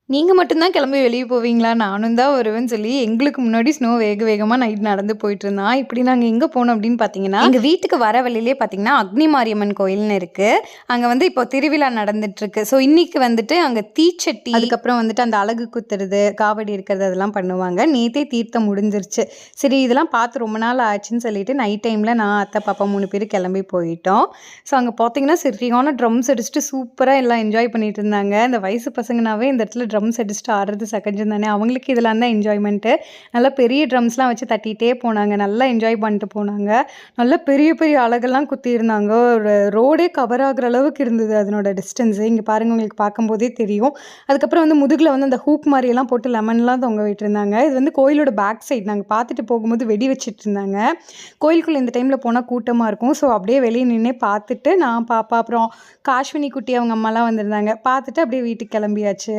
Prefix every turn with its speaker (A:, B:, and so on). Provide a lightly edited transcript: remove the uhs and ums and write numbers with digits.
A: நீங்க மட்டும் தான் கிளம்பி வெளிய போவீங்களா? நானும் தான் வருவேன்னு சொல்லி, எங்களுக்கு முன்னாடி ஸ்னோ வேக வேகமா நைட் நடந்து போயிட்டுருந்தான். இப்படி நாங்க எங்க போனோம் அப்படின்னு பார்த்தீங்கன்னா, எங்க வீட்டுக்கு வர வழியிலேயே பார்த்தீங்கன்னா, அக்னி மாரியம்மன் கோயில்னு இருக்கு. அங்க வந்து இப்போ திருவிழா நடந்துட்டுருக்கு. ஸோ இன்னைக்கு வந்துட்டு அங்க தீச்சட்டி, அதுக்கப்புறம் வந்துட்டு அந்த அலகு குத்துறது, காவடி எடுக்கிறது அதெல்லாம் பண்ணுவாங்க. நேத்தே தீர்த்தம் முடிஞ்சிருச்சு. சரி இதெல்லாம் பார்த்து ரொம்ப நாள் ஆச்சுன்னு சொல்லிட்டு, நைட் டைம்ல நான், அத்தை, பாப்பா 3 பேரும் கிளம்பி போயிட்டோம். ஸோ அங்க பார்த்தீங்கன்னா, சரியான ட்ரம்ஸ் அடிச்சுட்டு சூப்பரா எல்லாம் என்ஜாய் பண்ணிட்டு இருந்தாங்க. இந்த வயசு பசங்கனாவே இந்த இடத்துல ட்ரம்ஸ் அடிச்சுட்டு ஆடுறது சகஜம் தானே. அவங்களுக்கு இதெல்லாம் தான் என்ஜாய்மெண்ட்டு. நல்லா பெரிய ட்ரம்ஸ்லாம் வச்சு தட்டிட்டே போனாங்க. நல்லா என்ஜாய் பண்ணிட்டு போனாங்க. நல்லா பெரிய பெரிய அலகெல்லாம் குத்தியிருந்தாங்க. ஒரு ரோடே கவர் ஆகுற அளவுக்கு இருந்தது அதனோட டிஸ்டன்ஸு. இங்க பாருங்க உங்களுக்கு பார்க்கும்போதே தெரியும். அதுக்கப்புறம் வந்து முதுகுல வந்து அந்த ஹூக் மாரியெல்லாம் போட்டு லெமன்லாம் தொங்க விட்டுருந்தாங்க. இது வந்து கோயிலோட பேக் சைட். நாங்க பார்த்துட்டு போகும்போது வெடி வச்சுட்டு இருந்தாங்க. கோயிலுக்குள்ள இந்த டைம்ல போனா கூட்டமா இருக்கும். ஸோ அப்படியே வெளிய நின்னே பார்த்துட்டு நான், பாப்பா, அப்புறம் காஷ்வினி குட்டி அவங்க அம்மாலாம் வந்திருந்தாங்க. பார்த்துட்டு அப்படியே வீட்டுக்கு கிளம்பியாச்சு.